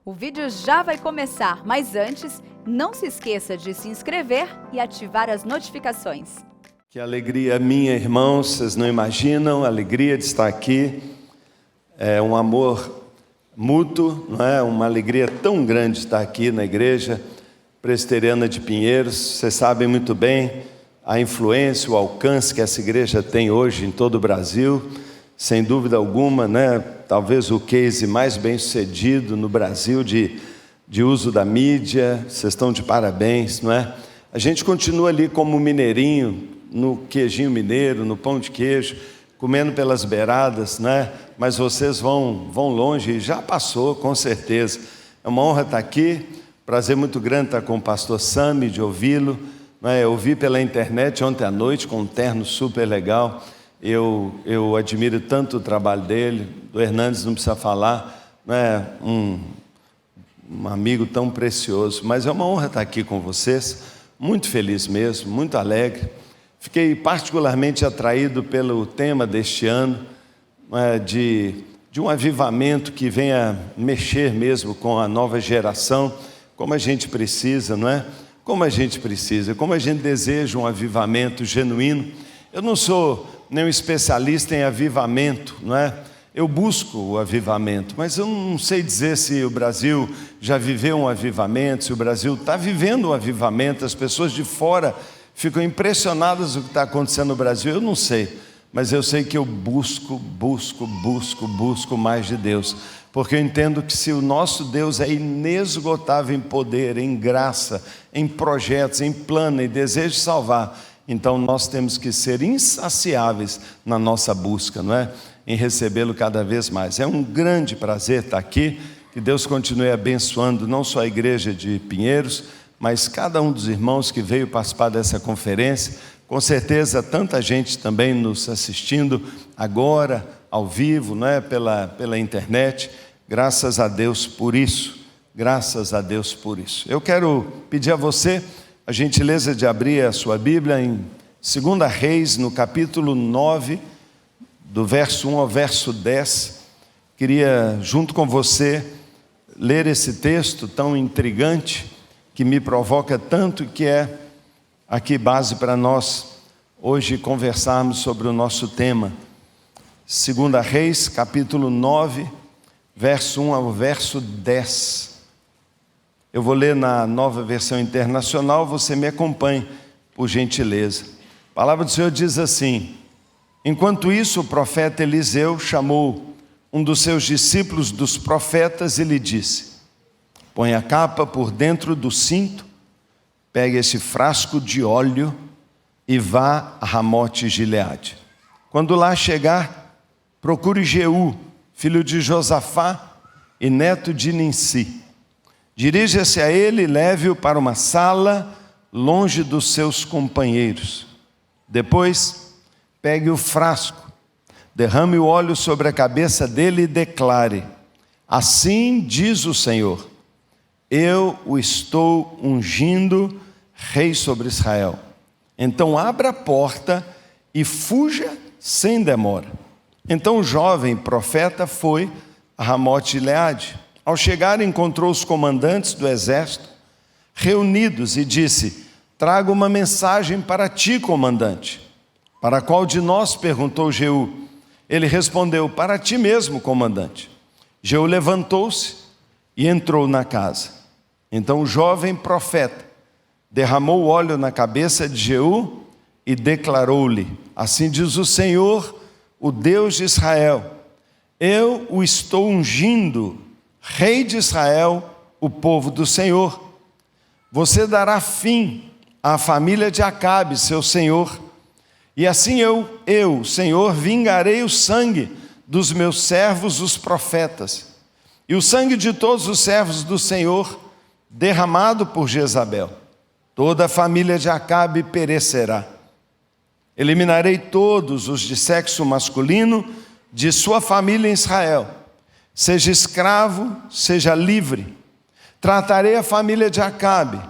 O vídeo já vai começar, mas antes, não se esqueça de se inscrever e ativar as notificações. Que alegria minha, irmãos, vocês não imaginam a alegria de estar aqui. É um amor mútuo, não é? Uma alegria tão grande estar aqui na Igreja Presbiteriana de Pinheiros. Vocês sabem muito bem a influência, o alcance que essa igreja tem hoje em todo o Brasil. Sem dúvida alguma, né? Talvez o case mais bem sucedido no Brasil de uso da mídia. Vocês estão de parabéns, não é? A gente continua ali como mineirinho, no queijinho mineiro, no pão de queijo, comendo pelas beiradas, né? Mas vocês vão longe e já passou, com certeza. É uma honra estar aqui, prazer muito grande estar com o pastor Sami, de ouvi-lo. Eu vi pela internet ontem à noite com um terno super legal. Eu admiro tanto o trabalho dele, do Hernandes não precisa falar, né? Um amigo tão precioso. Mas é uma honra estar aqui com vocês, muito feliz mesmo, muito alegre. Fiquei particularmente atraído pelo tema deste ano, de um avivamento que venha mexer mesmo com a nova geração, como a gente precisa, não é? Como a gente precisa, como a gente deseja um avivamento genuíno. Eu não sou nenhum especialista em avivamento, não é? Eu busco o avivamento, mas eu não sei dizer se o Brasil já viveu um avivamento, se o Brasil está vivendo um avivamento. As pessoas de fora ficam impressionadas com o que está acontecendo no Brasil. Eu não sei, mas eu sei que eu busco mais de Deus, porque eu entendo que se o nosso Deus é inesgotável em poder, em graça, em projetos, em plano, em desejo de salvar, então nós temos que ser insaciáveis na nossa busca, não é? Em recebê-lo cada vez mais. É um grande prazer estar aqui, que Deus continue abençoando não só a igreja de Pinheiros, mas cada um dos irmãos que veio participar dessa conferência. Com certeza tanta gente também nos assistindo agora, ao vivo, não é? Pela internet. Graças a Deus por isso, graças a Deus por isso. Eu quero pedir a você a gentileza de abrir a sua Bíblia em 2 Reis, no capítulo 9, do verso 1 ao verso 10. Queria, junto com você, ler esse texto tão intrigante, que me provoca tanto, que é aqui base para nós hoje conversarmos sobre o nosso tema. 2 Reis, capítulo 9, verso 1 ao verso 10. Eu vou ler na Nova Versão Internacional, você me acompanhe, por gentileza. A palavra do Senhor diz assim: enquanto isso, o profeta Eliseu chamou um dos seus discípulos dos profetas e lhe disse: põe a capa por dentro do cinto, pegue esse frasco de óleo e vá a Ramote Gileade. Quando lá chegar, procure Jeú, filho de Josafá e neto de Ninsi. Dirija-se a ele e leve-o para uma sala longe dos seus companheiros. Depois, pegue o frasco, derrame o óleo sobre a cabeça dele e declare: assim diz o Senhor, eu o estou ungindo rei sobre Israel. Então abra a porta e fuja sem demora. Então o jovem profeta foi a Ramote Gileade. Ao chegar, encontrou os comandantes do exército reunidos e disse: trago uma mensagem para ti, comandante. Para qual de nós? Perguntou Jeú. Ele respondeu: para ti mesmo, comandante. Jeú levantou-se e entrou na casa. Então o jovem profeta derramou o óleo na cabeça de Jeú e declarou-lhe: assim diz o Senhor, o Deus de Israel, eu o estou ungindo rei de Israel, o povo do Senhor. Você dará fim à família de Acabe, seu senhor, e assim eu, Senhor, vingarei o sangue dos meus servos, os profetas, e o sangue de todos os servos do Senhor, derramado por Jezabel. Toda a família de Acabe perecerá. Eliminarei todos os de sexo masculino de sua família em Israel, seja escravo, seja livre. Tratarei a família de Acabe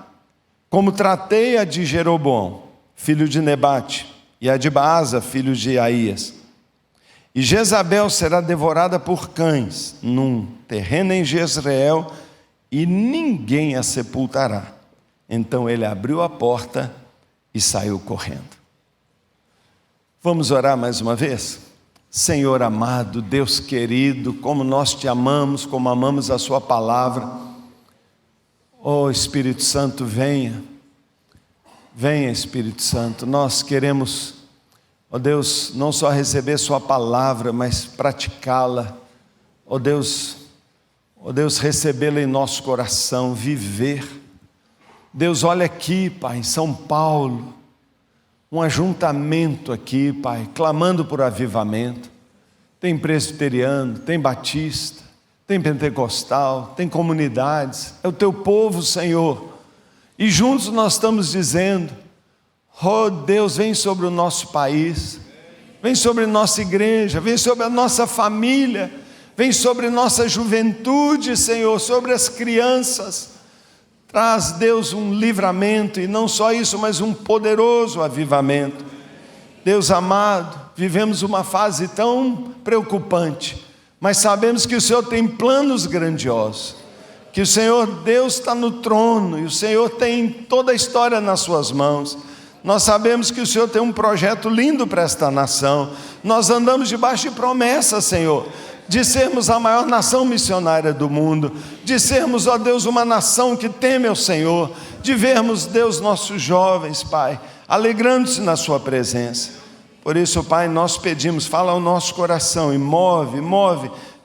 como tratei a de Jeroboão, filho de Nebate, e a de Baasa, filho de Aías. E Jezabel será devorada por cães num terreno em Jezreel, e ninguém a sepultará. Então ele abriu a porta e saiu correndo. Vamos orar mais uma vez? Senhor amado, Deus querido, como nós te amamos, como amamos a sua palavra. Oh Espírito Santo, venha. Venha, Espírito Santo. Nós queremos, ó Deus, não só receber sua palavra, mas praticá-la. Ó Deus, recebê-la em nosso coração, viver. Deus, olha aqui, Pai, em São Paulo, um ajuntamento aqui, Pai, clamando por avivamento. Tem presbiteriano, tem batista, tem pentecostal, tem comunidades. É o teu povo, Senhor. E juntos nós estamos dizendo, oh Deus, vem sobre o nosso país, vem sobre nossa igreja, vem sobre a nossa família, vem sobre nossa juventude, Senhor, sobre as crianças. Traz, Deus, um livramento, e não só isso, mas um poderoso avivamento. Deus amado, vivemos uma fase tão preocupante, mas sabemos que o Senhor tem planos grandiosos, que o Senhor Deus está no trono, e o Senhor tem toda a história nas suas mãos. Nós sabemos que o Senhor tem um projeto lindo para esta nação. Nós andamos debaixo de promessas, Senhor, de sermos a maior nação missionária do mundo, de sermos, ó Deus, uma nação que teme ao Senhor, de vermos, Deus, nossos jovens, Pai, alegrando-se na sua presença. Por isso, Pai, nós pedimos, fala ao nosso coração e move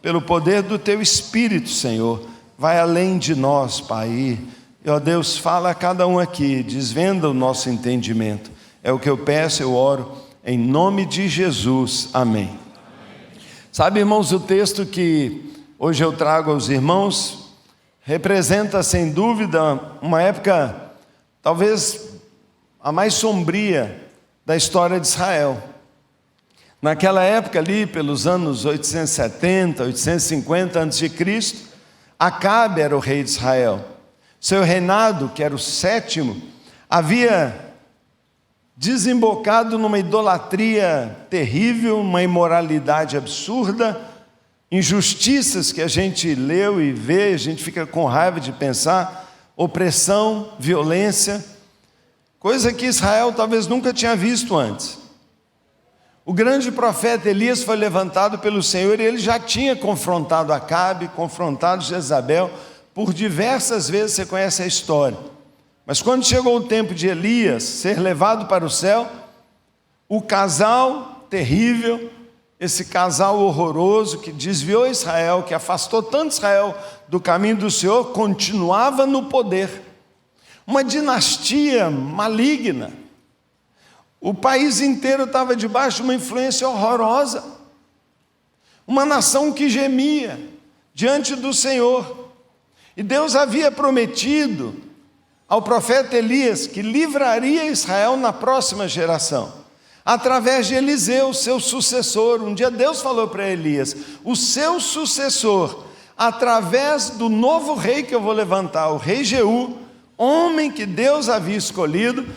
pelo poder do Teu Espírito, Senhor. Vai além de nós, Pai, e, ó Deus, fala a cada um aqui, desvenda o nosso entendimento. É o que eu peço, eu oro, em nome de Jesus, amém. Sabe, irmãos, o texto que hoje eu trago aos irmãos representa, sem dúvida, uma época, talvez a mais sombria da história de Israel. Naquela época ali, pelos anos 870, 850 a.C., Acabe era o rei de Israel. Seu reinado, que era o 7º, havia desembocado numa idolatria terrível, uma imoralidade absurda, injustiças que a gente leu e vê, a gente fica com raiva de pensar, opressão, violência, coisa que Israel talvez nunca tinha visto antes. O grande profeta Elias foi levantado pelo Senhor e ele já tinha confrontado Acabe, confrontado Jezabel, por diversas vezes, você conhece a história. Mas quando chegou o tempo de Elias ser levado para o céu, o casal terrível, esse casal horroroso que desviou Israel, que afastou tanto Israel do caminho do Senhor, continuava no poder. Uma dinastia maligna. O país inteiro estava debaixo de uma influência horrorosa. Uma nação que gemia diante do Senhor. E Deus havia prometido ao profeta Elias que livraria Israel na próxima geração, através de Eliseu, seu sucessor. Um dia Deus falou para Elias, o seu sucessor, através do novo rei que eu vou levantar, o rei Jeú, homem que Deus havia escolhido,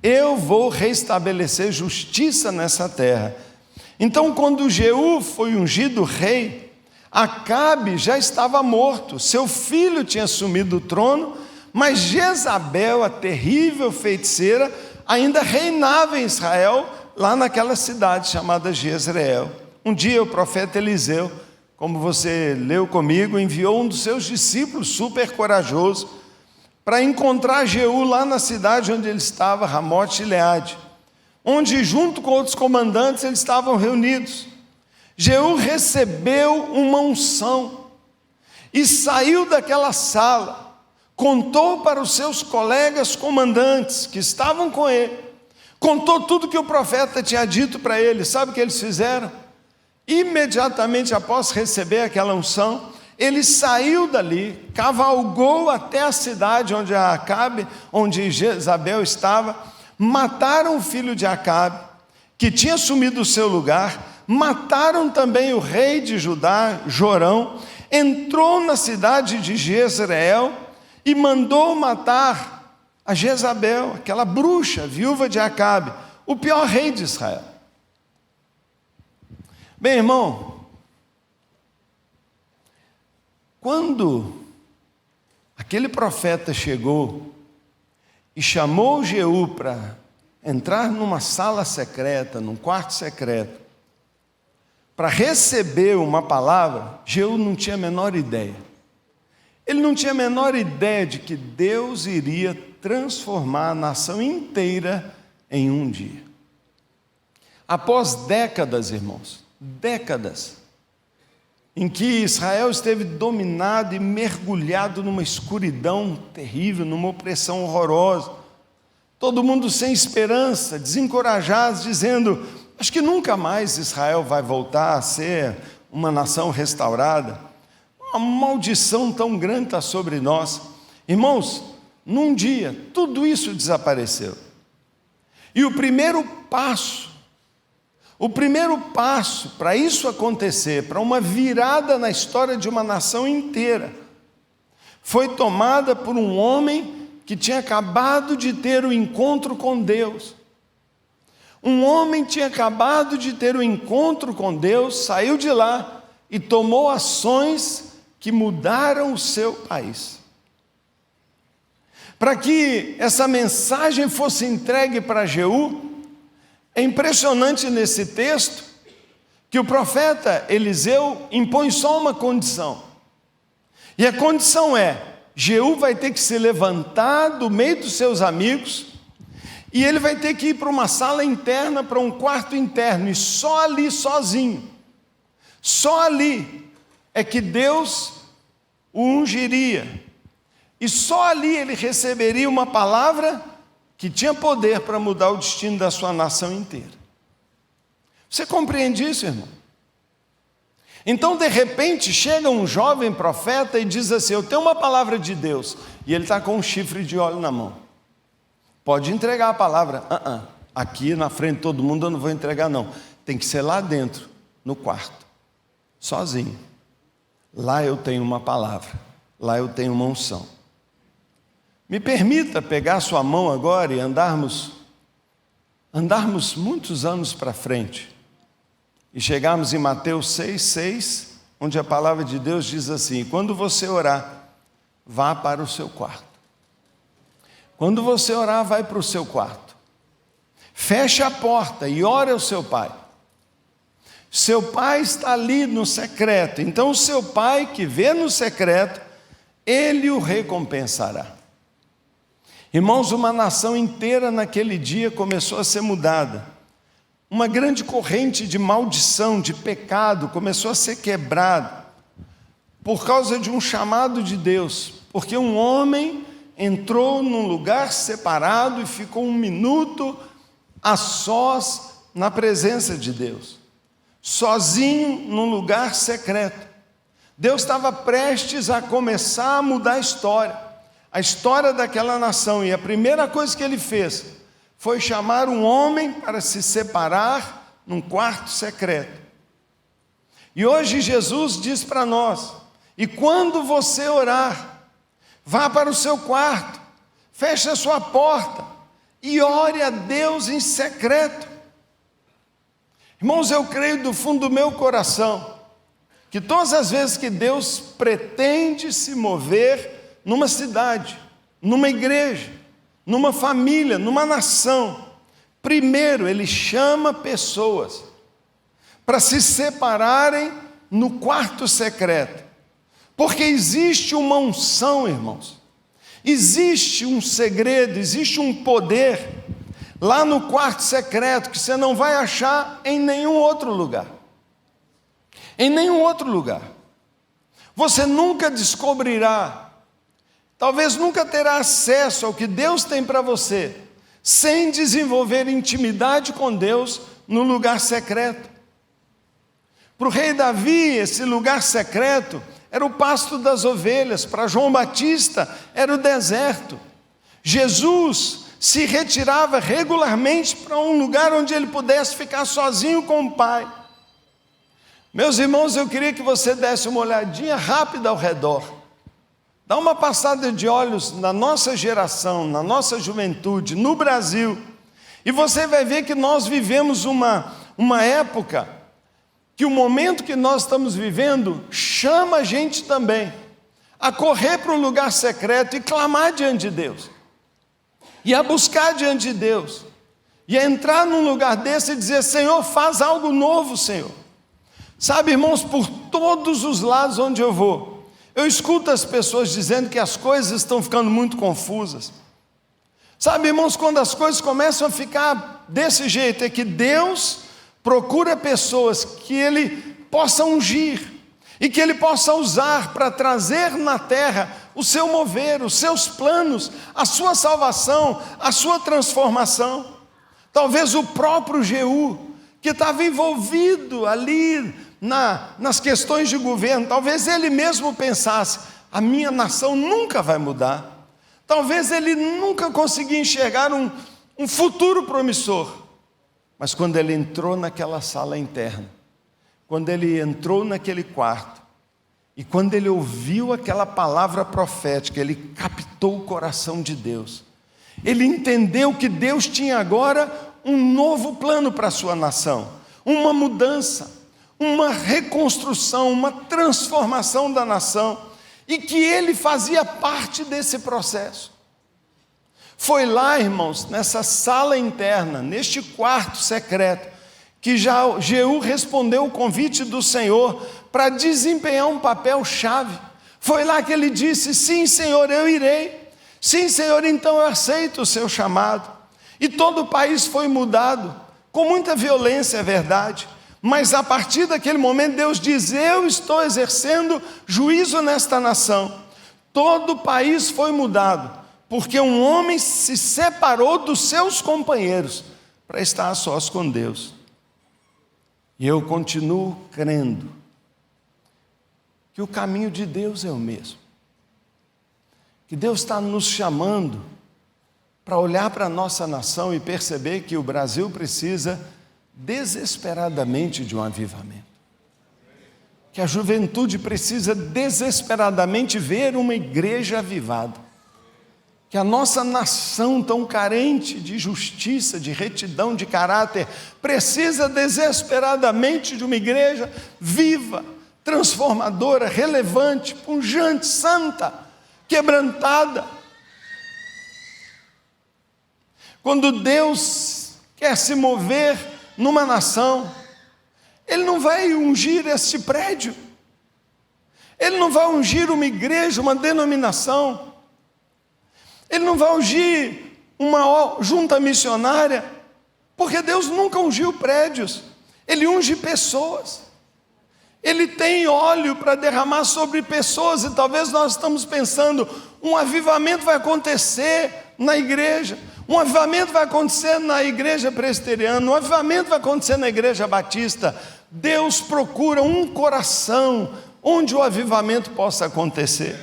eu vou restabelecer justiça nessa terra. Então, quando Jeú foi ungido rei, Acabe já estava morto, seu filho tinha assumido o trono, mas Jezabel, a terrível feiticeira, ainda reinava em Israel, lá naquela cidade chamada Jezreel. Um dia o profeta Eliseu, como você leu comigo, enviou um dos seus discípulos super corajoso para encontrar Jeú lá na cidade onde ele estava, Ramote-Gileade, onde junto com outros comandantes eles estavam reunidos. Jeú recebeu uma unção e saiu daquela sala, contou para os seus colegas comandantes que estavam com ele, contou tudo que o profeta tinha dito para ele. Sabe o que eles fizeram? Imediatamente após receber aquela unção, ele saiu dali, cavalgou até a cidade onde Acabe, onde Jezabel estava, mataram o filho de Acabe, que tinha assumido o seu lugar, mataram também o rei de Judá, Jorão, entrou na cidade de Jezreel e mandou matar a Jezabel, aquela bruxa, viúva de Acabe, o pior rei de Israel. Bem, irmão, quando aquele profeta chegou e chamou Jeú para entrar numa sala secreta, num quarto secreto, para receber uma palavra, Jeú não tinha a menor ideia. Ele não tinha a menor ideia de que Deus iria transformar a nação inteira em um dia. Após décadas, irmãos, décadas, em que Israel esteve dominado e mergulhado numa escuridão terrível, numa opressão horrorosa, todo mundo sem esperança, desencorajados, dizendo: acho que nunca mais Israel vai voltar a ser uma nação restaurada. Uma maldição tão grande está sobre nós. Irmãos, num dia, tudo isso desapareceu. E o primeiro passo para isso acontecer, para uma virada na história de uma nação inteira, foi tomada por um homem que tinha acabado de ter o encontro com Deus. Um homem tinha acabado de ter o encontro com Deus, saiu de lá e tomou ações que mudaram o seu país. Para que essa mensagem fosse entregue para Jeú, é impressionante nesse texto que o profeta Eliseu impõe só uma condição. E a condição é: Jeú vai ter que se levantar do meio dos seus amigos e ele vai ter que ir para uma sala interna, para um quarto interno, e só ali, sozinho, só ali é que Deus o ungiria. E só ali ele receberia uma palavra que tinha poder para mudar o destino da sua nação inteira. Você compreende isso, irmão? Então, de repente, chega um jovem profeta e diz assim: eu tenho uma palavra de Deus. E ele está com um chifre de óleo na mão. Pode entregar a palavra. Aqui na frente de todo mundo eu não vou entregar, não. Tem que ser lá dentro, no quarto, sozinho. Lá eu tenho uma palavra. Lá eu tenho uma unção. Me permita pegar sua mão agora e andarmos muitos anos para frente. E chegarmos em Mateus 6,6, onde a palavra de Deus diz assim: quando você orar, vá para o seu quarto. Quando você orar, vai para o seu quarto. Feche a porta e ore ao seu pai. Seu pai está ali no secreto. Então o seu pai que vê no secreto, ele o recompensará. Irmãos, uma nação inteira naquele dia começou a ser mudada. Uma grande corrente de maldição, de pecado, começou a ser quebrada por causa de um chamado de Deus, porque um homem entrou num lugar separado e ficou 1 minuto a sós na presença de Deus, sozinho num lugar secreto. Deus estava prestes a começar a mudar a história daquela nação, e a primeira coisa que ele fez foi chamar um homem para se separar num quarto secreto. E hoje Jesus diz para nós: e quando você orar, vá para o seu quarto, feche a sua porta e ore a Deus em secreto. Irmãos, eu creio do fundo do meu coração que todas as vezes que Deus pretende se mover numa cidade, numa igreja, numa família, numa nação, primeiro Ele chama pessoas para se separarem no quarto secreto, porque existe uma unção, irmãos, existe um segredo, existe um poder lá no quarto secreto que você não vai achar em nenhum outro lugar. Em nenhum outro lugar. Você nunca descobrirá, talvez nunca terá acesso ao que Deus tem para você, sem desenvolver intimidade com Deus no lugar secreto. Para o rei Davi, esse lugar secreto era o pasto das ovelhas. Para João Batista, era o deserto. Jesus se retirava regularmente para um lugar onde ele pudesse ficar sozinho com o Pai. Meus irmãos, eu queria que você desse uma olhadinha rápida ao redor. Dá uma passada de olhos na nossa geração, na nossa juventude, no Brasil. E você vai ver que nós vivemos uma época que o momento que nós estamos vivendo chama a gente também a correr para um lugar secreto e clamar diante de Deus, e a buscar diante de Deus, e a entrar num lugar desse e dizer: Senhor, faz algo novo, Senhor. Sabe, irmãos, por todos os lados onde eu vou, eu escuto as pessoas dizendo que as coisas estão ficando muito confusas. Sabe, irmãos, quando as coisas começam a ficar desse jeito, é que Deus procura pessoas que Ele possa ungir e que Ele possa usar para trazer na terra o seu mover, os seus planos, a sua salvação, a sua transformação. Talvez o próprio Jeú, que estava envolvido ali nas questões de governo, talvez ele mesmo pensasse: a minha nação nunca vai mudar. Talvez ele nunca conseguia enxergar um futuro promissor. Mas quando ele entrou naquela sala interna, quando ele entrou naquele quarto, e quando ele ouviu aquela palavra profética, ele captou o coração de Deus. Ele entendeu que Deus tinha agora um novo plano para a sua nação, uma mudança, uma reconstrução, uma transformação da nação, e que ele fazia parte desse processo. Foi lá, irmãos, nessa sala interna, neste quarto secreto, que já Jeú respondeu o convite do Senhor para desempenhar um papel chave. Foi lá que ele disse: sim, Senhor, eu irei. Sim, Senhor, então eu aceito o seu chamado. E todo o país foi mudado, com muita violência, é verdade. Mas a partir daquele momento Deus diz: eu estou exercendo juízo nesta nação. Todo o país foi mudado, porque um homem se separou dos seus companheiros para estar a sós com Deus. E eu continuo crendo que o caminho de Deus é o mesmo. Que Deus está nos chamando para olhar para a nossa nação e perceber que o Brasil precisa desesperadamente de um avivamento. Que a juventude precisa desesperadamente ver uma igreja avivada. Que a nossa nação tão carente de justiça, de retidão, de caráter, precisa desesperadamente de uma igreja viva, transformadora, relevante, pujante, santa, quebrantada. Quando Deus quer se mover numa nação, Ele não vai ungir este prédio, Ele não vai ungir uma igreja, uma denominação, Ele não vai ungir uma junta missionária, porque Deus nunca ungiu prédios, Ele unge pessoas. Ele tem óleo para derramar sobre pessoas, e talvez nós estamos pensando: um avivamento vai acontecer na igreja, um avivamento vai acontecer na igreja presbiteriana, um avivamento vai acontecer na igreja batista. Deus procura um coração onde o avivamento possa acontecer.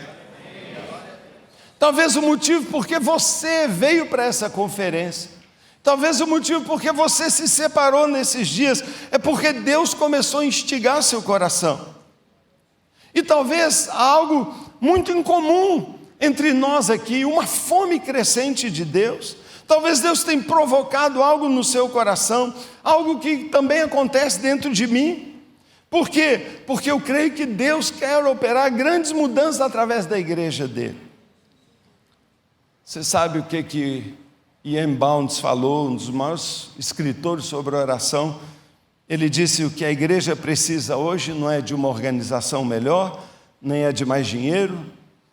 Talvez o motivo porque você veio para essa conferência, talvez o motivo porque você se separou nesses dias, é porque Deus começou a instigar seu coração. E talvez há algo muito incomum entre nós aqui, uma fome crescente de Deus. Talvez Deus tenha provocado algo no seu coração, algo que também acontece dentro de mim. Por quê? Porque eu creio que Deus quer operar grandes mudanças através da igreja dele. Você sabe o que Ian Bounds falou, um dos maiores escritores sobre oração? Ele disse: o que a igreja precisa hoje não é de uma organização melhor, nem é de mais dinheiro,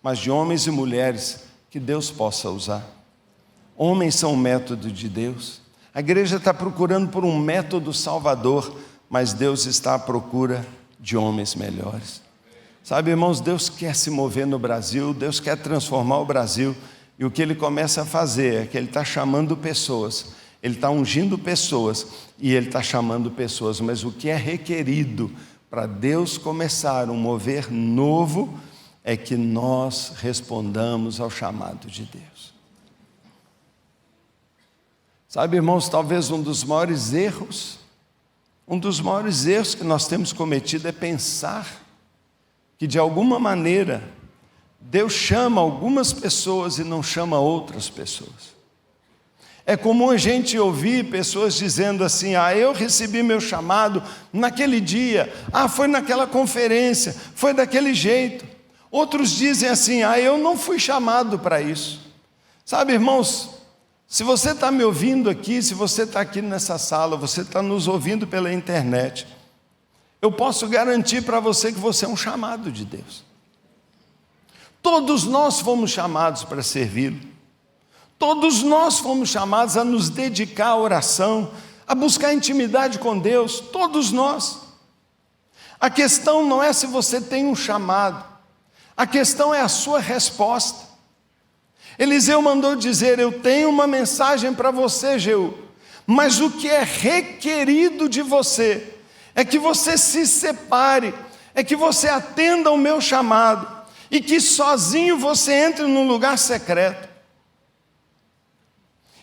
mas de homens e mulheres que Deus possa usar. Homens são o método de Deus. A igreja está procurando por um método salvador, mas Deus está à procura de homens melhores. Sabe, irmãos, Deus quer se mover no Brasil, Deus quer transformar o Brasil, e o que Ele começa a fazer é que Ele está chamando pessoas, Ele está ungindo pessoas, e Ele está chamando pessoas, mas o que é requerido para Deus começar um mover novo é que nós respondamos ao chamado de Deus. Sabe, irmãos, talvez um dos maiores erros que nós temos cometido é pensar que de alguma maneira Deus chama algumas pessoas e não chama outras pessoas. É comum a gente ouvir pessoas dizendo assim: eu recebi meu chamado naquele dia, foi naquela conferência, foi daquele jeito. Outros dizem assim: eu não fui chamado para isso. Sabe, irmãos, se você está me ouvindo aqui, se você está aqui nessa sala, você está nos ouvindo pela internet, eu posso garantir para você que você é um chamado de Deus. Todos nós fomos chamados para servi-lo. Todos nós fomos chamados a nos dedicar à oração, a buscar intimidade com Deus, todos nós. A questão não é se você tem um chamado, a questão é a sua resposta. Eliseu mandou dizer: eu tenho uma mensagem para você, Jeú, mas o que é requerido de você é que você se separe, é que você atenda ao meu chamado, e que sozinho você entre num lugar secreto.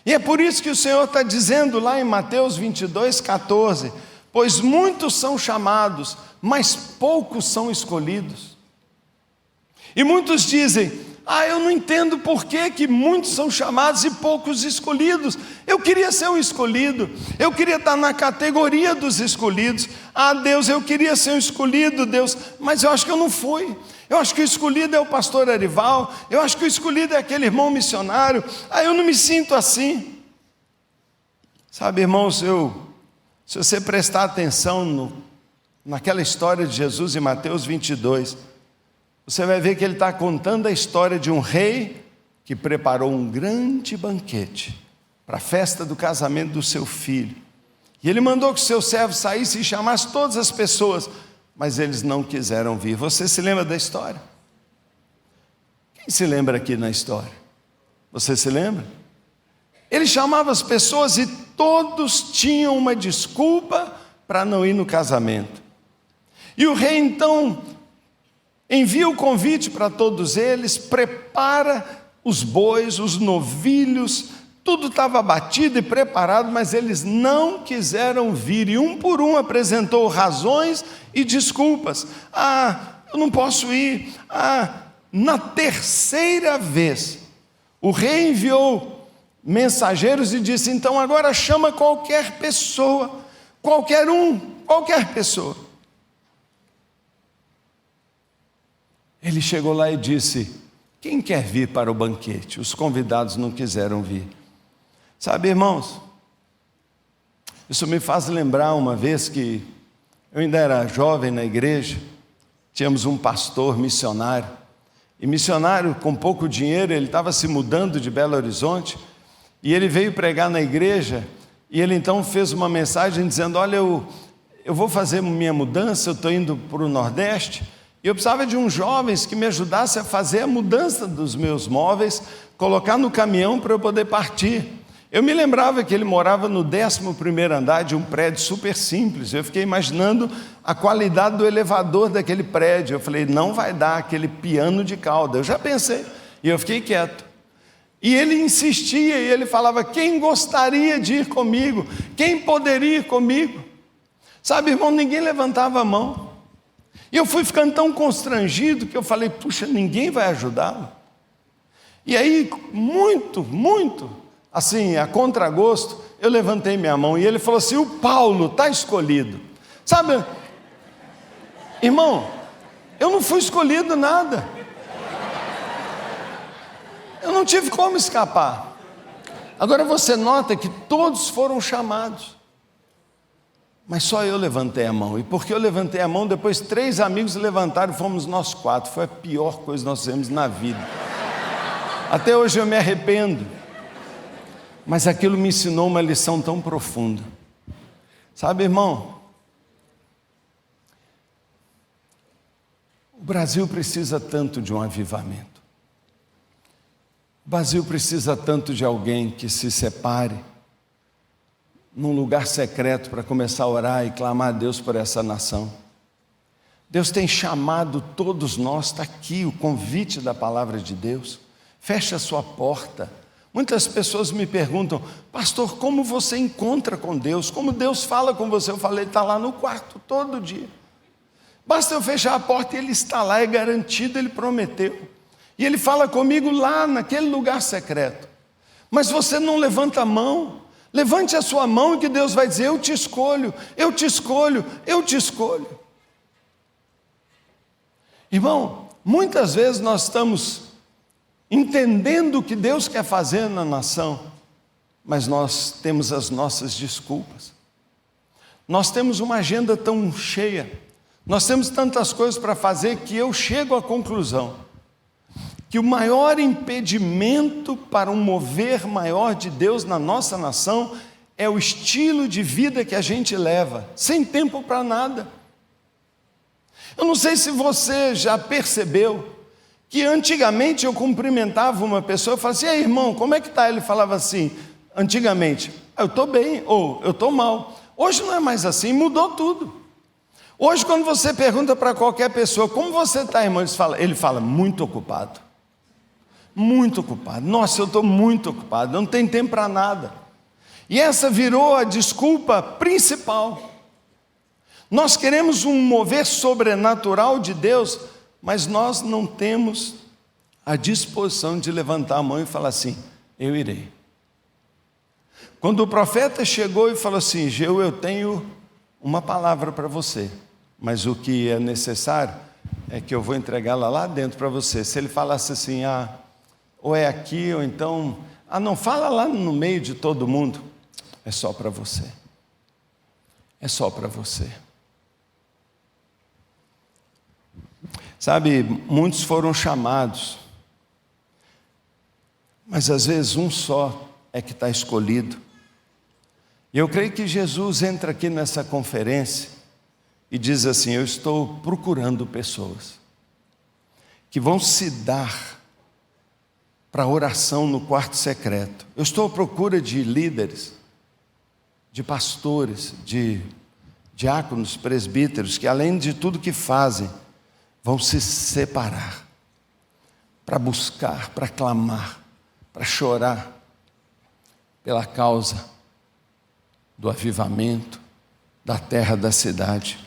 E é por isso que o Senhor está dizendo lá em Mateus 22, 14, pois muitos são chamados, mas poucos são escolhidos. E muitos dizem: eu não entendo por que muitos são chamados e poucos escolhidos. Eu queria ser um escolhido, eu queria estar na categoria dos escolhidos. Deus, eu queria ser um escolhido, Deus, mas eu acho que eu não fui. Eu acho que o escolhido é o pastor Arival, eu acho que o escolhido é aquele irmão missionário. Eu não me sinto assim. Sabe, irmãos, se você prestar atenção naquela história de Jesus em Mateus 22, você vai ver que ele está contando a história de um rei que preparou um grande banquete para a festa do casamento do seu filho. E ele mandou que os seus servos saíssem e chamassem todas as pessoas, mas eles não quiseram vir. Você se lembra da história? Quem se lembra aqui na história? Você se lembra? Ele chamava as pessoas e todos tinham uma desculpa para não ir no casamento. E o rei então envia o convite para todos eles, prepara os bois, os novilhos, tudo estava batido e preparado, mas eles não quiseram vir, e um por um apresentou razões e desculpas. Eu não posso ir. Na terceira vez, o rei enviou mensageiros e disse: então agora chama qualquer pessoa, qualquer pessoa. Ele chegou lá e disse: quem quer vir para o banquete? Os convidados não quiseram vir. Sabe, irmãos, isso me faz lembrar uma vez que eu ainda era jovem na igreja, tínhamos um pastor missionário, e missionário com pouco dinheiro, ele estava se mudando de Belo Horizonte, e ele veio pregar na igreja, e ele então fez uma mensagem dizendo: olha, eu vou fazer minha mudança, eu estou indo para o Nordeste, e eu precisava de uns jovens que me ajudassem a fazer a mudança dos meus móveis, colocar no caminhão para eu poder partir. Eu me lembrava que ele morava no 11º andar de um prédio super simples. Eu fiquei imaginando a qualidade do elevador daquele prédio. Eu falei: não vai dar aquele piano de cauda. Eu já pensei, e eu fiquei quieto. E ele insistia, e ele falava: quem gostaria de ir comigo? Quem poderia ir comigo? Sabe, irmão, ninguém levantava a mão. E eu fui ficando tão constrangido que eu falei: puxa, ninguém vai ajudá-lo. E aí, muito assim, a contragosto, eu levantei minha mão, e ele falou assim: o Paulo está escolhido. Sabe, irmão, eu não fui escolhido nada. Eu não tive como escapar. Agora você nota que todos foram chamados, mas só eu levantei a mão. E porque eu levantei a mão, depois 3 amigos levantaram, fomos nós 4. Foi a pior coisa que nós fizemos na vida. Até hoje eu me arrependo. Mas aquilo me ensinou uma lição tão profunda. Sabe, irmão, o Brasil precisa tanto de um avivamento. O Brasil precisa tanto de alguém que se separe num lugar secreto para começar a orar e clamar a Deus por essa nação. Deus tem chamado todos nós, está aqui o convite da palavra de Deus. Feche a sua porta. Muitas pessoas me perguntam: pastor, como você encontra com Deus? Como Deus fala com você? Eu falei: está lá no quarto todo dia. Basta eu fechar a porta e Ele está lá, é garantido, Ele prometeu. E Ele fala comigo lá naquele lugar secreto. Mas você não levanta a mão. Levante a sua mão e que Deus vai dizer: eu te escolho, eu te escolho, eu te escolho. Irmão, muitas vezes nós estamos entendendo o que Deus quer fazer na nação, mas nós temos as nossas desculpas. Nós temos uma agenda tão cheia, nós temos tantas coisas para fazer que eu chego à conclusão que o maior impedimento para um mover maior de Deus na nossa nação é o estilo de vida que a gente leva, sem tempo para nada. Eu não sei se você já percebeu que antigamente eu cumprimentava uma pessoa e falava assim: "Ei, irmão, como é que está?" Ele falava assim, antigamente: "Eu estou bem", ou "Eu estou mal". Hoje não é mais assim, mudou tudo. Hoje, quando você pergunta para qualquer pessoa: "Como você está, irmão?" Ele fala: "Muito ocupado. Muito ocupado. Nossa, eu estou muito ocupado, não tem tempo para nada." E essa virou a desculpa principal. Nós queremos um mover sobrenatural de Deus, mas nós não temos a disposição de levantar a mão e falar assim: "Eu irei." Quando o profeta chegou e falou assim: "Jeú, eu tenho uma palavra para você, mas o que é necessário é que eu vou entregá-la lá dentro para você." Se ele falasse assim: ou é aqui, ou então, não, fala lá no meio de todo mundo, é só para você. É só para você. Sabe, muitos foram chamados, mas às vezes um só é que está escolhido. E eu creio que Jesus entra aqui nessa conferência e diz assim: "Eu estou procurando pessoas que vão se dar para a oração no quarto secreto. Eu estou à procura de líderes, de pastores, de diáconos, presbíteros, que além de tudo que fazem, vão se separar para buscar, para clamar, para chorar pela causa do avivamento da terra, da cidade.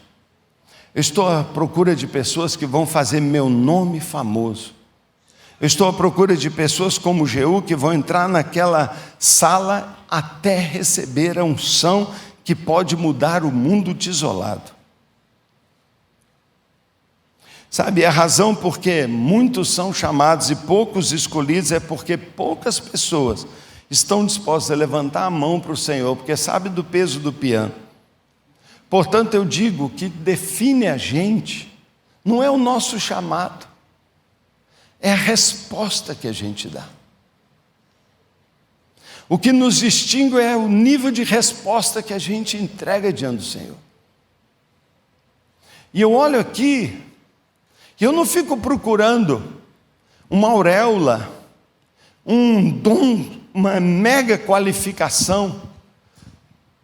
Eu estou à procura de pessoas que vão fazer meu nome famoso. Eu estou à procura de pessoas como Jeú, que vão entrar naquela sala até receber a unção que pode mudar o mundo desolado." Sabe, a razão porque muitos são chamados e poucos escolhidos é porque poucas pessoas estão dispostas a levantar a mão para o Senhor, porque sabe do peso do piano. Portanto, eu digo que define a gente não é o nosso chamado, é a resposta que a gente dá. O que nos distingue é o nível de resposta que a gente entrega diante do Senhor. E eu olho aqui, e eu não fico procurando uma auréola, um dom, uma mega qualificação,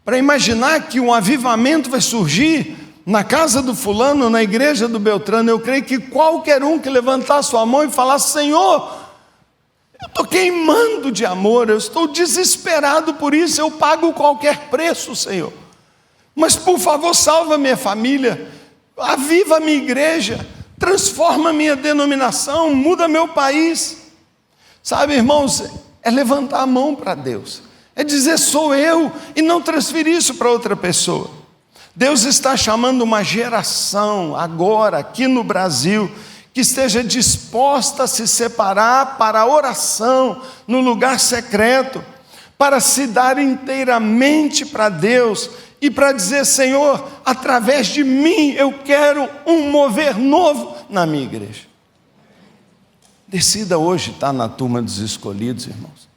para imaginar que um avivamento vai surgir na casa do fulano, na igreja do Beltrano. Eu creio que qualquer um que levantar sua mão e falar: "Senhor, eu estou queimando de amor, eu estou desesperado por isso, eu pago qualquer preço, Senhor. Mas por favor, salva minha família, aviva a minha igreja, transforma a minha denominação, muda meu país." Sabe, irmãos, é levantar a mão para Deus, é dizer: "Sou eu", e não transferir isso para outra pessoa. Deus está chamando uma geração agora, aqui no Brasil, que esteja disposta a se separar para a oração no lugar secreto, para se dar inteiramente para Deus e para dizer: "Senhor, através de mim eu quero um mover novo na minha igreja." Decida hoje estar na turma dos escolhidos, irmãos.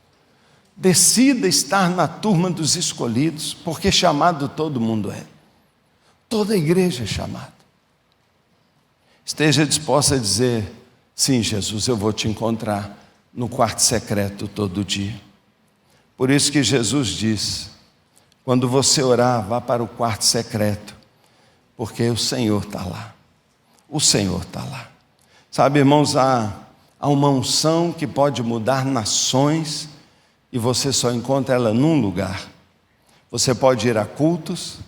Decida estar na turma dos escolhidos, porque chamado todo mundo é. Toda a igreja é chamada. Esteja disposta a dizer: "Sim, Jesus, eu vou te encontrar no quarto secreto todo dia." Por isso que Jesus diz: quando você orar, vá para o quarto secreto, porque o Senhor está lá. O Senhor está lá. Sabe, irmãos, há uma unção que pode mudar nações e você só encontra ela num lugar. Você pode ir a cultos,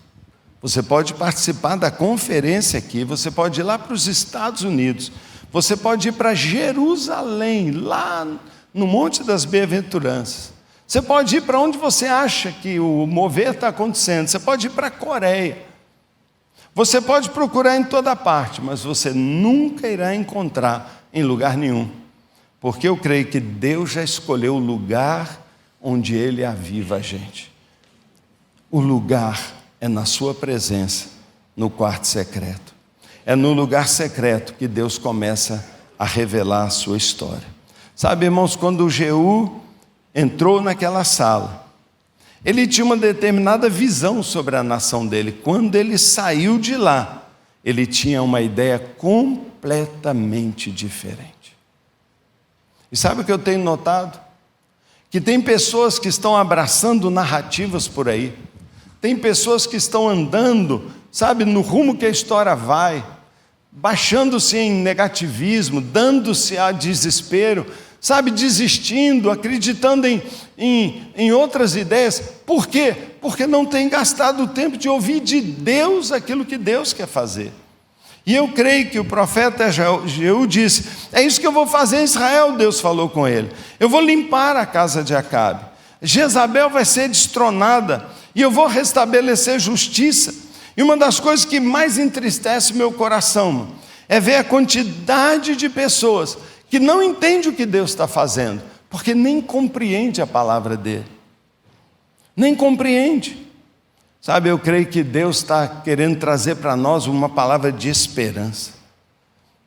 você pode participar da conferência aqui, você pode ir lá para os Estados Unidos, você pode ir para Jerusalém, lá no Monte das Bem-aventuranças. Você pode ir para onde você acha que o mover está acontecendo, você pode ir para a Coreia. Você pode procurar em toda parte, mas você nunca irá encontrar em lugar nenhum. Porque eu creio que Deus já escolheu o lugar onde Ele aviva a gente. O lugar é na sua presença, no quarto secreto. É no lugar secreto que Deus começa a revelar a sua história. Sabe, irmãos, quando o Jeú entrou naquela sala, ele tinha uma determinada visão sobre a nação dele. Quando ele saiu de lá, ele tinha uma ideia completamente diferente. E sabe o que eu tenho notado? Que tem pessoas que estão abraçando narrativas por aí. Tem pessoas que estão andando, sabe, no rumo que a história vai, baixando-se em negativismo, dando-se a desespero, sabe, desistindo, acreditando em outras ideias. Por quê? Porque não tem gastado o tempo de ouvir de Deus aquilo que Deus quer fazer. E eu creio que o profeta Jeú disse: é isso que eu vou fazer em Israel. Deus falou com ele: eu vou limpar a casa de Acabe, Jezabel vai ser destronada, e eu vou restabelecer justiça. E uma das coisas que mais entristece meu coração é ver a quantidade de pessoas que não entende o que Deus está fazendo, porque nem compreende a palavra dele, nem compreende. Sabe, eu creio que Deus está querendo trazer para nós uma palavra de esperança.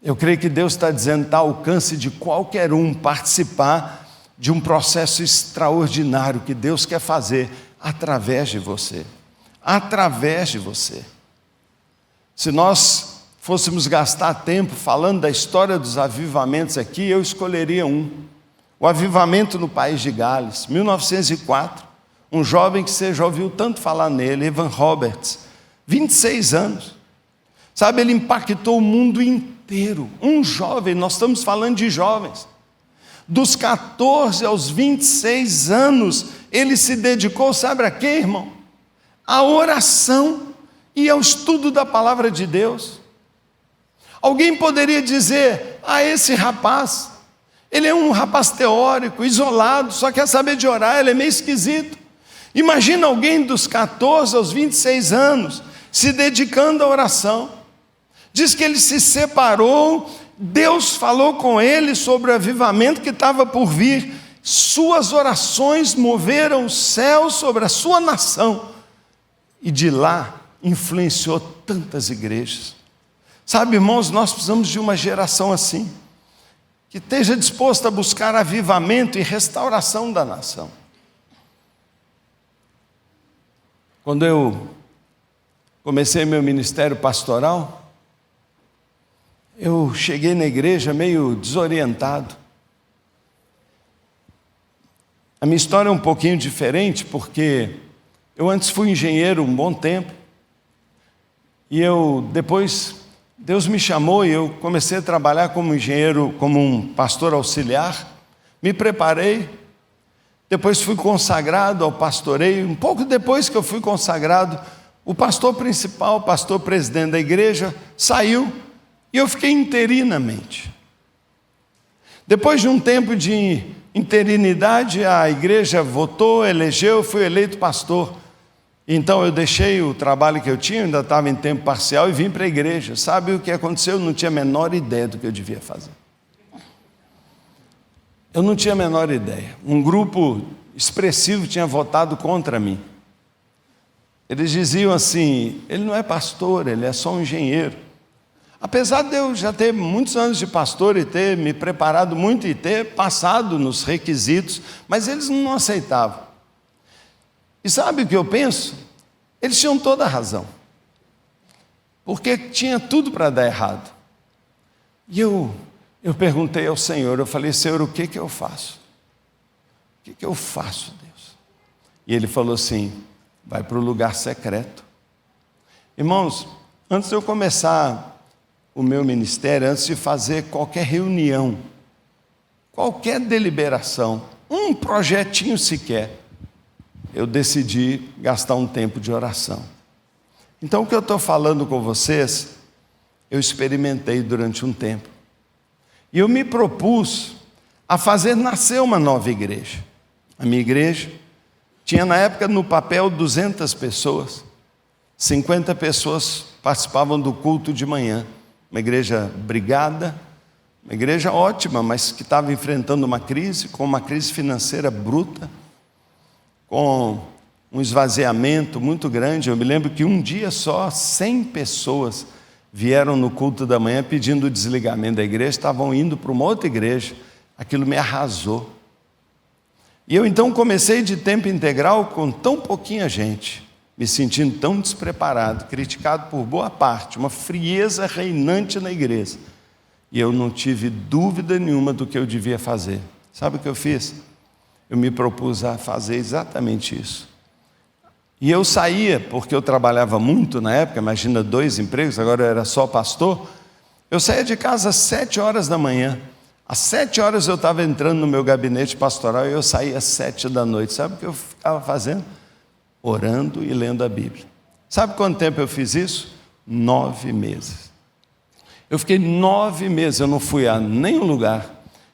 Eu creio que Deus está dizendo: está ao alcance de qualquer um participar de um processo extraordinário que Deus quer fazer através de você. Através de você. Se nós fôssemos gastar tempo falando da história dos avivamentos aqui, eu escolheria um. O avivamento no país de Gales, 1904. Um jovem que você já ouviu tanto falar nele, Evan Roberts, 26 anos. Sabe, ele impactou o mundo inteiro. Um jovem, nós estamos falando de jovens. Dos 14 aos 26 anos, ele se dedicou, sabe a quê, irmão? A oração e ao estudo da palavra de Deus. Alguém poderia dizer: esse rapaz, ele é um rapaz teórico, isolado, só quer saber de orar, ele é meio esquisito. Imagina alguém dos 14 aos 26 anos se dedicando à oração. Diz que ele se separou, Deus falou com ele sobre o avivamento que estava por vir. Suas orações moveram o céu sobre a sua nação. E de lá influenciou tantas igrejas. Sabe, irmãos, nós precisamos de uma geração assim, que esteja disposta a buscar avivamento e restauração da nação. Quando eu comecei meu ministério pastoral, eu cheguei na igreja meio desorientado. A minha história é um pouquinho diferente, porque eu antes fui engenheiro um bom tempo, e depois Deus me chamou e eu comecei a trabalhar como engenheiro, como um pastor auxiliar, me preparei, depois fui consagrado ao pastoreio. Um pouco depois que eu fui consagrado, o pastor principal, o pastor presidente da igreja, saiu e eu fiquei interinamente. Depois de um tempo de interinidade, a igreja votou, elegeu, fui eleito pastor. Então eu deixei o trabalho que eu tinha, ainda estava em tempo parcial, e vim para a igreja. Sabe o que aconteceu? Eu não tinha a menor ideia do que eu devia fazer. Eu não tinha a menor ideia. Um grupo expressivo tinha votado contra mim. Eles diziam assim: ele não é pastor, ele é só um engenheiro. Apesar de eu já ter muitos anos de pastor e ter me preparado muito e ter passado nos requisitos, mas eles não aceitavam. E sabe o que eu penso? Eles tinham toda a razão, porque tinha tudo para dar errado. E eu perguntei ao Senhor, eu falei: Senhor, o que eu faço? O que eu faço, Deus? E Ele falou assim: vai para o lugar secreto. Irmãos, antes de eu começar o meu ministério, antes de fazer qualquer reunião, qualquer deliberação, um projetinho sequer, eu decidi gastar um tempo de oração. Então o que eu estou falando com vocês, eu experimentei durante um tempo. E eu me propus a fazer nascer uma nova igreja. A minha igreja tinha na época no papel 200 pessoas, 50 pessoas participavam do culto de manhã. Uma igreja brigada, uma igreja ótima, mas que estava enfrentando uma crise, com uma crise financeira bruta, com um esvaziamento muito grande. Eu me lembro que um dia só, 100 pessoas vieram no culto da manhã pedindo o desligamento da igreja, estavam indo para uma outra igreja. Aquilo me arrasou. E eu então comecei de tempo integral com tão pouquinha gente, me sentindo tão despreparado, criticado por boa parte, uma frieza reinante na igreja. E eu não tive dúvida nenhuma do que eu devia fazer. Sabe o que eu fiz? Eu me propus a fazer exatamente isso. E eu saía, porque eu trabalhava muito na época, imagina 2 empregos, agora eu era só pastor. Eu saía de casa às 7 horas da manhã. Às 7 horas eu estava entrando no meu gabinete pastoral e eu saía às 7 da noite. Sabe o que eu ficava fazendo? Orando e lendo a Bíblia. Sabe quanto tempo eu fiz isso? 9 meses. Eu fiquei 9 meses, eu não fui a nenhum lugar,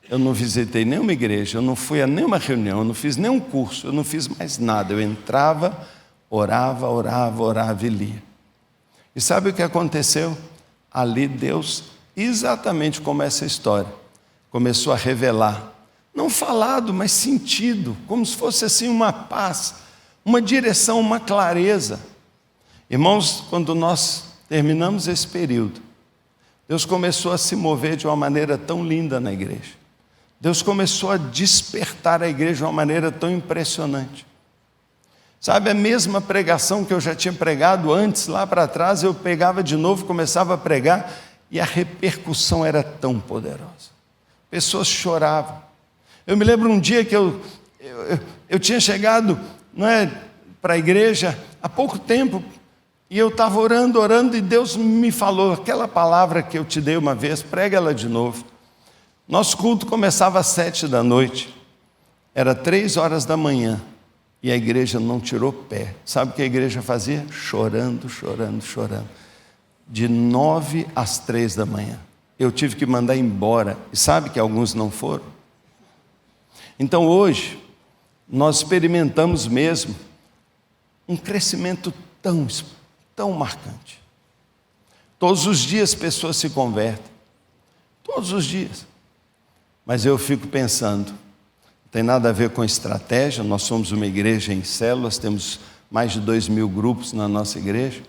eu não visitei nenhuma igreja, eu não fui a nenhuma reunião, eu não fiz nenhum curso, eu não fiz mais nada. Eu entrava, orava e lia. E sabe o que aconteceu? Ali Deus, exatamente como essa história, começou a revelar, não falado, mas sentido, como se fosse assim uma paz, uma direção, uma clareza. Irmãos, quando nós terminamos esse período, Deus começou a se mover de uma maneira tão linda na igreja. Deus começou a despertar a igreja de uma maneira tão impressionante. Sabe, a mesma pregação que eu já tinha pregado antes, lá para trás, eu pegava de novo, começava a pregar, e a repercussão era tão poderosa. Pessoas choravam. Eu me lembro um dia que eu tinha chegado, para a igreja há pouco tempo, e eu estava orando, e Deus me falou, aquela palavra que eu te dei uma vez, prega ela de novo. Nosso culto começava às 7 da noite, era 3 horas da manhã, e a igreja não tirou pé. Sabe o que a igreja fazia? Chorando. De 9 às 3 da manhã. Eu tive que mandar embora. E sabe que alguns não foram? Então hoje, nós experimentamos mesmo um crescimento tão marcante. Todos os dias pessoas se convertem. Todos os dias. Mas eu fico pensando, não tem nada a ver com estratégia, nós somos uma igreja em células, temos mais de 2.000 grupos na nossa igreja.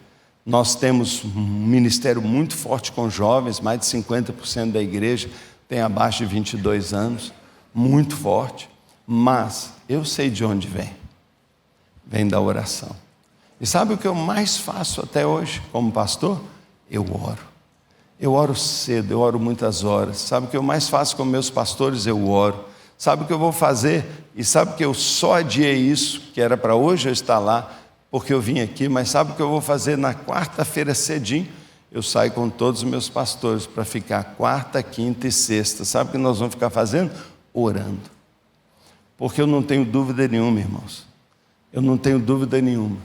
Nós temos um ministério muito forte com jovens, mais de 50% da igreja tem abaixo de 22 anos, muito forte. Mas eu sei de onde vem. Vem da oração. E sabe o que eu mais faço até hoje como pastor? Eu oro. Eu oro cedo, eu oro muitas horas. Sabe o que eu mais faço com meus pastores? Eu oro. Sabe o que eu vou fazer? E sabe que eu só adiei isso, que era para hoje eu estar lá, porque eu vim aqui, mas sabe o que eu vou fazer na quarta-feira cedinho? Eu saio com todos os meus pastores para ficar quarta, quinta e sexta. Sabe o que nós vamos ficar fazendo? Orando. Porque eu não tenho dúvida nenhuma, irmãos. Eu não tenho dúvida nenhuma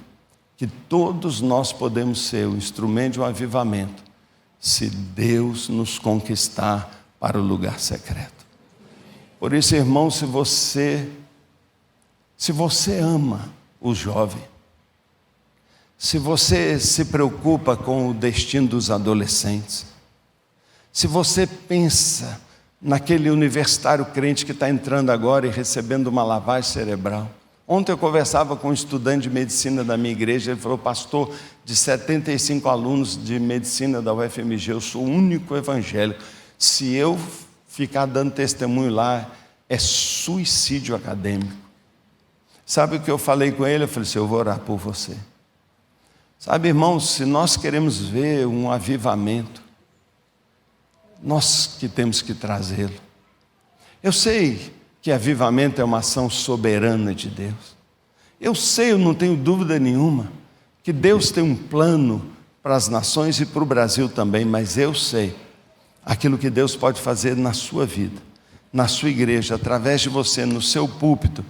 que todos nós podemos ser o instrumento de um avivamento se Deus nos conquistar para o lugar secreto. Por isso, irmão, se você ama o jovem, se você se preocupa com o destino dos adolescentes, se você pensa naquele universitário crente que está entrando agora e recebendo uma lavagem cerebral. Ontem eu conversava com um estudante de medicina da minha igreja, ele falou, pastor, de 75 alunos de medicina da UFMG, eu sou o único evangélico. Se eu ficar dando testemunho lá, é suicídio acadêmico. Sabe o que eu falei com ele? Eu falei assim, eu vou orar por você. Sabe, irmãos, se nós queremos ver um avivamento, nós que temos que trazê-lo. Eu sei que avivamento é uma ação soberana de Deus. Eu sei, eu não tenho dúvida nenhuma, que Deus tem um plano para as nações e para o Brasil também, mas eu sei aquilo que Deus pode fazer na sua vida, na sua igreja, através de você, no seu púlpito,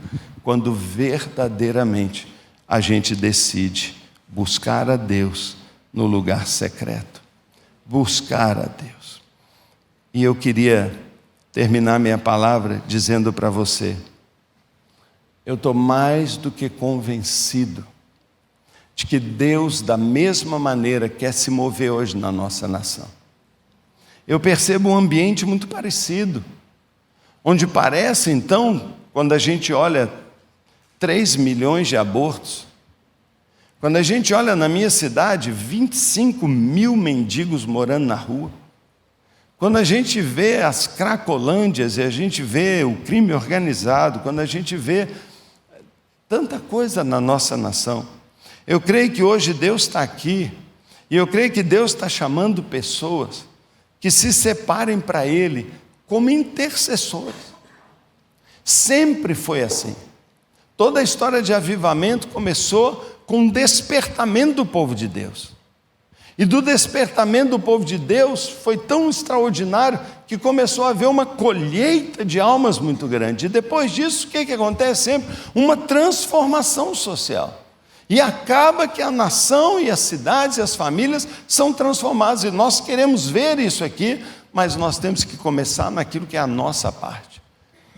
quando verdadeiramente a gente decide buscar a Deus no lugar secreto. Buscar a Deus. E eu queria terminar minha palavra dizendo para você, eu estou mais do que convencido de que Deus, da mesma maneira, quer se mover hoje na nossa nação. Eu percebo um ambiente muito parecido, onde parece, então, quando a gente olha 3 milhões de abortos, quando a gente olha na minha cidade, 25 mil mendigos morando na rua, quando a gente vê as cracolândias e a gente vê o crime organizado, quando a gente vê tanta coisa na nossa nação, eu creio que hoje Deus está aqui, e eu creio que Deus está chamando pessoas que se separem para Ele como intercessores. Sempre foi assim. Toda a história de avivamento começou com um despertamento do povo de Deus. E do despertamento do povo de Deus foi tão extraordinário que começou a haver uma colheita de almas muito grande. E depois disso, o que acontece sempre? Uma transformação social. E acaba que a nação e as cidades e as famílias são transformadas. E nós queremos ver isso aqui, mas nós temos que começar naquilo que é a nossa parte.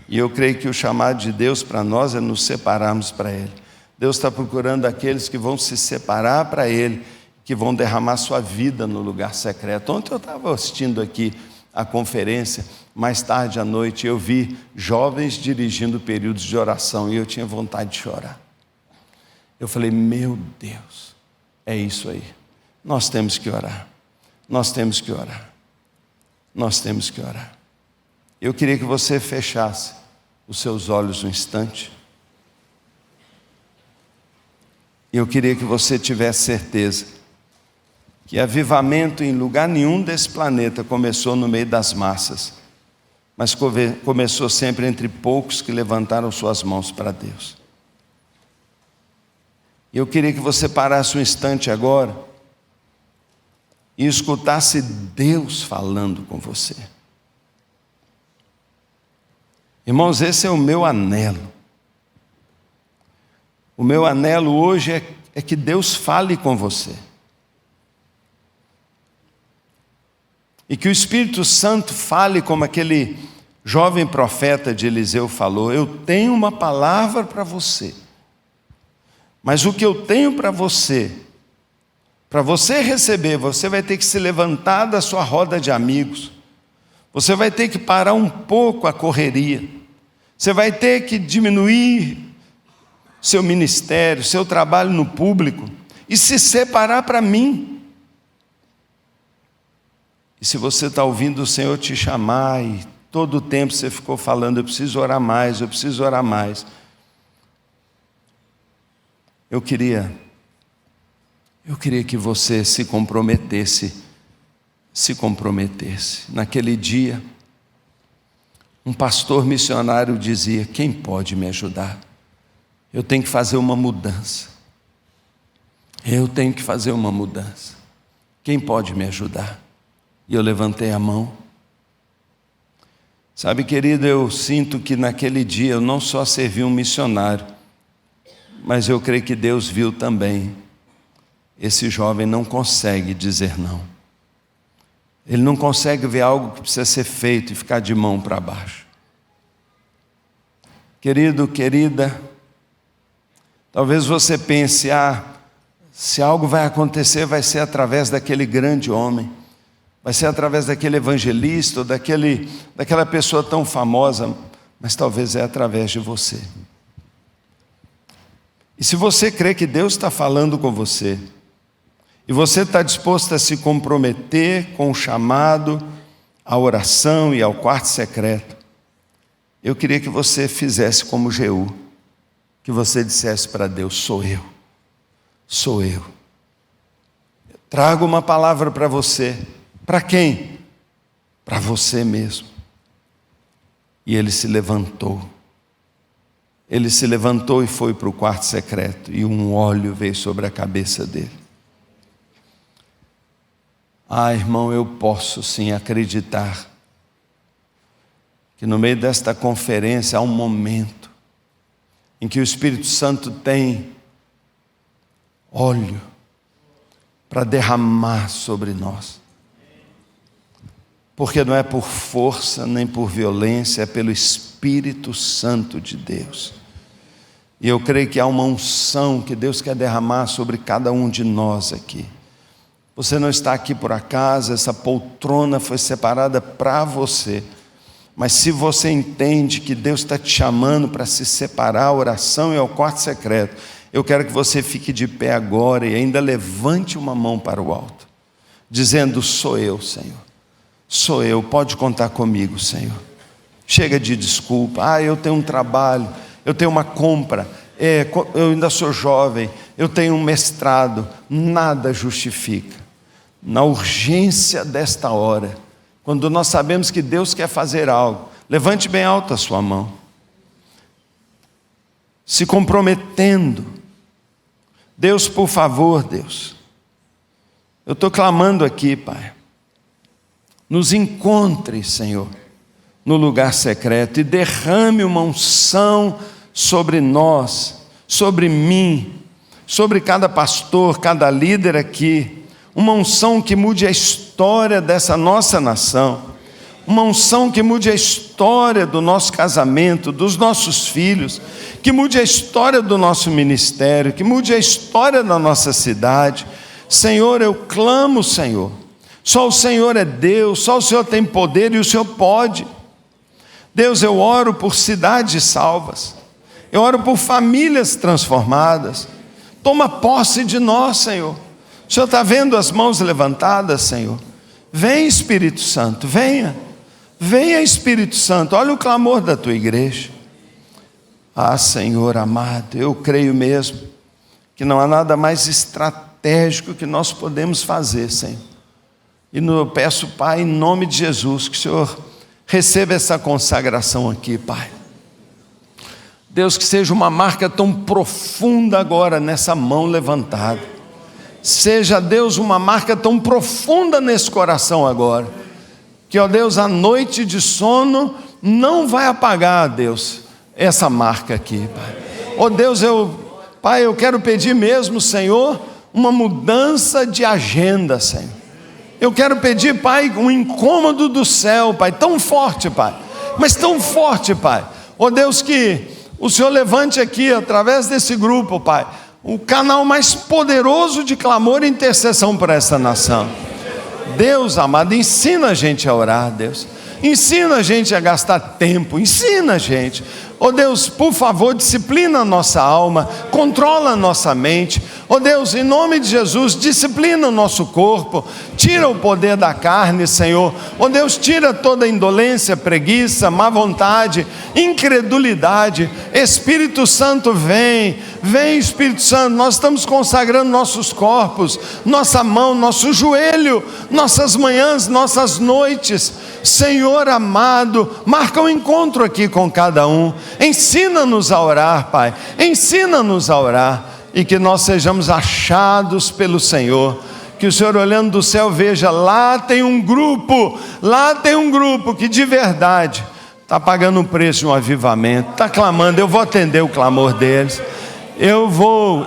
E eu creio que o chamado de Deus para nós é nos separarmos para Ele. Deus está procurando aqueles que vão se separar para Ele, que vão derramar sua vida no lugar secreto. Ontem eu estava assistindo aqui a conferência, mais tarde à noite eu vi jovens dirigindo períodos de oração e eu tinha vontade de chorar. Eu falei, meu Deus, é isso aí. Nós temos que orar. Nós temos que orar. Nós temos que orar. Eu queria que você fechasse os seus olhos um instante. Eu queria que você tivesse certeza que avivamento em lugar nenhum desse planeta começou no meio das massas, mas começou sempre entre poucos que levantaram suas mãos para Deus. Eu queria que você parasse um instante agora e escutasse Deus falando com você. Irmãos, esse é o meu anelo. O meu anelo hoje é que Deus fale com você. E que o Espírito Santo fale como aquele jovem profeta de Eliseu falou, eu tenho uma palavra para você, mas o que eu tenho para você receber, você vai ter que se levantar da sua roda de amigos, você vai ter que parar um pouco a correria, você vai ter que diminuir seu ministério, seu trabalho no público e se separar para mim. E se você está ouvindo o Senhor te chamar e todo o tempo você ficou falando, eu preciso orar mais, eu preciso orar mais. Eu queria que você se comprometesse. Naquele dia, um pastor missionário dizia, quem pode me ajudar? Eu tenho que fazer uma mudança. Quem pode me ajudar? E eu levantei a mão. Sabe, querido, eu sinto que naquele dia eu não só servi um missionário, mas eu creio que Deus viu também. Esse jovem não consegue dizer não. Ele não consegue ver algo que precisa ser feito e ficar de mão para baixo. Querido, querida, talvez você pense, se algo vai acontecer, vai ser através daquele grande homem. Vai ser através daquele evangelista, ou daquela pessoa tão famosa, mas talvez é através de você. E se você crê que Deus está falando com você, e você está disposto a se comprometer com o chamado, à oração e ao quarto secreto, eu queria que você fizesse como Jeú, que você dissesse para Deus, sou eu. Trago uma palavra para você. Para quem? Para você mesmo. E ele se levantou. Ele se levantou e foi para o quarto secreto. E um óleo veio sobre a cabeça dele. Irmão, eu posso sim acreditar que no meio desta conferência há um momento em que o Espírito Santo tem óleo para derramar sobre nós. Porque não é por força nem por violência, é pelo Espírito Santo de Deus. E eu creio que há uma unção que Deus quer derramar sobre cada um de nós aqui. Você não está aqui por acaso, essa poltrona foi separada para você. Mas se você entende que Deus está te chamando para se separar à oração e ao quarto secreto, eu quero que você fique de pé agora e ainda levante uma mão para o alto, dizendo: sou eu, Senhor. Sou eu, pode contar comigo, Senhor. Chega de desculpa. Eu tenho um trabalho, eu tenho uma compra, eu ainda sou jovem, eu tenho um mestrado. Nada justifica. Na urgência desta hora, quando nós sabemos que Deus quer fazer algo, levante bem alto a sua mão, se comprometendo. Deus, por favor, Deus, eu estou clamando aqui, Pai, nos encontre, Senhor, no lugar secreto e derrame uma unção sobre nós, sobre mim, sobre cada pastor, cada líder aqui, uma unção que mude a história dessa nossa nação, uma unção que mude a história do nosso casamento, dos nossos filhos, que mude a história do nosso ministério, que mude a história da nossa cidade. Senhor, eu clamo, Senhor, só o Senhor é Deus, só o Senhor tem poder e o Senhor pode. Deus, eu oro por cidades salvas, eu oro por famílias transformadas. Toma posse de nós, Senhor. O Senhor está vendo as mãos levantadas, Senhor? Vem, Espírito Santo, venha. Venha, Espírito Santo, olha o clamor da tua igreja. Senhor amado, eu creio mesmo que não há nada mais estratégico que nós podemos fazer, Senhor. E eu peço, Pai, em nome de Jesus, que o Senhor receba essa consagração aqui, Pai. Deus, que seja uma marca tão profunda agora nessa mão levantada. Seja, Deus, uma marca tão profunda nesse coração agora, que, ó Deus, a noite de sono não vai apagar, Deus, essa marca aqui, Pai. Ó Deus, Pai, eu quero pedir mesmo, Senhor, uma mudança de agenda, Senhor. Eu quero pedir, Pai, um incômodo do céu, Pai, tão forte, Pai, mas tão forte, Pai. Ó Deus, que o Senhor levante aqui, através desse grupo, Pai, o canal mais poderoso de clamor e intercessão para essa nação. Deus amado, ensina a gente a orar, Deus. Ensina a gente a gastar tempo, ensina a gente. Oh Deus, por favor, disciplina a nossa alma, controla a nossa mente. Oh Deus, em nome de Jesus, disciplina o nosso corpo, tira o poder da carne, Senhor. Oh Deus, tira toda indolência, preguiça, má vontade, incredulidade. Espírito Santo, vem Espírito Santo, nós estamos consagrando nossos corpos, nossa mão, nosso joelho, nossas manhãs, nossas noites. Senhor amado, marca um encontro aqui com cada um. Ensina-nos a orar, Pai, ensina-nos a orar, e que nós sejamos achados pelo Senhor. Que o Senhor, olhando do céu, veja, lá tem um grupo que de verdade está pagando o preço de um avivamento, está clamando. Eu vou atender o clamor deles, eu vou.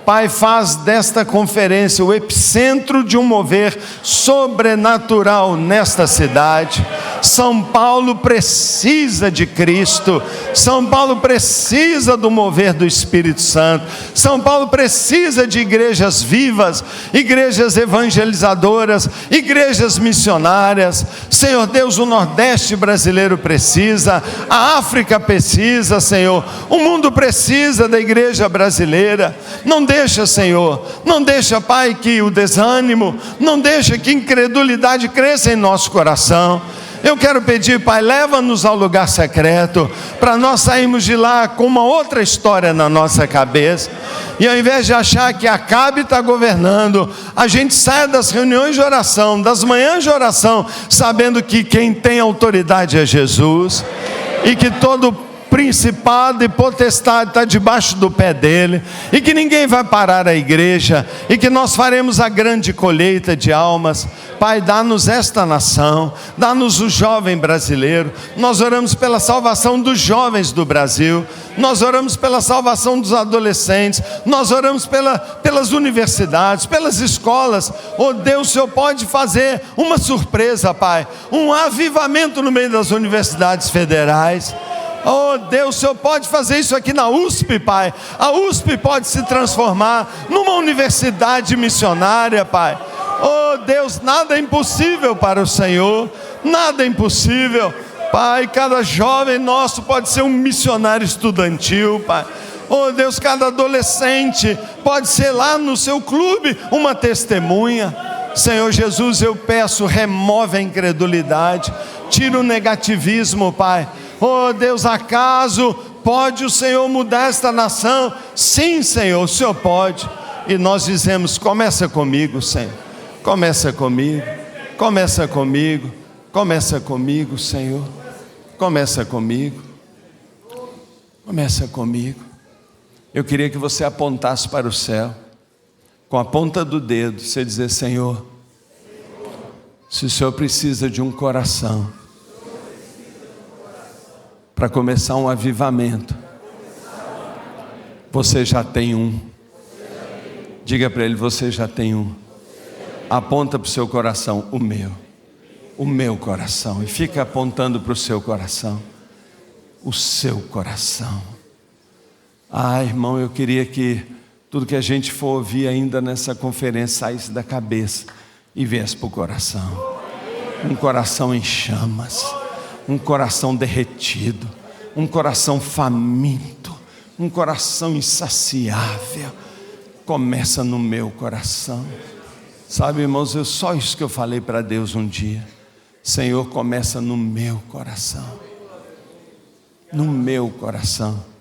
Pai, faz desta conferência o epicentro de um mover sobrenatural nesta cidade. São Paulo precisa de Cristo. São Paulo precisa do mover do Espírito Santo. São Paulo precisa de igrejas vivas, igrejas evangelizadoras, igrejas missionárias. Senhor Deus, o Nordeste brasileiro precisa, a África precisa, Senhor. O mundo precisa da igreja brasileira. Não deixa, Senhor, não deixa, Pai, que o desânimo, não deixa que a incredulidade cresça em nosso coração. Eu quero pedir, Pai, leva-nos ao lugar secreto, para nós sairmos de lá com uma outra história na nossa cabeça, e ao invés de achar que Acabe está governando, a gente saia das reuniões de oração, das manhãs de oração, sabendo que quem tem autoridade é Jesus, e que todo principado e potestade está debaixo do pé dele, e que ninguém vai parar a igreja, e que nós faremos a grande colheita de almas. Pai, dá-nos esta nação, dá-nos o jovem brasileiro. Nós oramos pela salvação dos jovens do Brasil, nós oramos pela salvação dos adolescentes, nós oramos pelas universidades, pelas escolas. Oh Deus, o Senhor pode fazer uma surpresa, Pai, um avivamento no meio das universidades federais. Oh Deus, o Senhor pode fazer isso aqui na USP, Pai. A USP pode se transformar numa universidade missionária, Pai. Oh Deus, nada é impossível para o Senhor, nada é impossível, Pai. Cada jovem nosso pode ser um missionário estudantil, Pai. Oh Deus, cada adolescente pode ser lá no seu clube uma testemunha. Senhor Jesus, eu peço, remove a incredulidade, tira o negativismo, Pai. Oh Deus, acaso pode o Senhor mudar esta nação? Sim, Senhor, o Senhor pode. E nós dizemos: começa comigo, Senhor. Começa comigo, começa comigo, começa comigo, Senhor. Começa comigo, começa comigo. Eu queria que você apontasse para o céu, com a ponta do dedo, você dizer: Senhor, se o Senhor precisa de um coração para começar um avivamento, você já tem um. Diga para ele: você já tem um. Aponta para o seu coração: o meu coração. E fica apontando para o seu coração, o seu coração. Ah, irmão, eu queria que tudo que a gente for ouvir ainda nessa conferência saísse da cabeça e viesse para o coração. Um coração em chamas, um coração derretido, um coração faminto, um coração insaciável. Começa no meu coração. Sabe, irmãos, só isso que eu falei para Deus um dia. Senhor, começa no meu coração. No meu coração.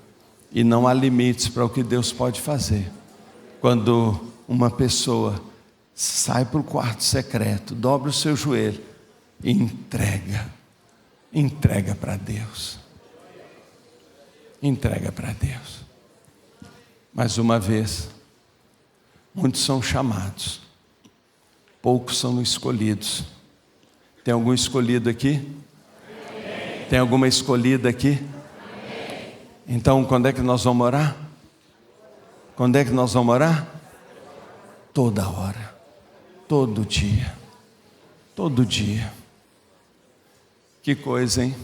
E não há limites para o que Deus pode fazer. Quando uma pessoa sai para o quarto secreto, dobra o seu joelho e entrega para Deus. Entrega para Deus. Mais uma vez, muitos são chamados, poucos são escolhidos. Tem algum escolhido aqui? Amém. Tem alguma escolhida aqui? Amém. Então, quando é que nós vamos orar? Quando é que nós vamos orar? Toda hora, todo dia, todo dia. Que coisa, hein?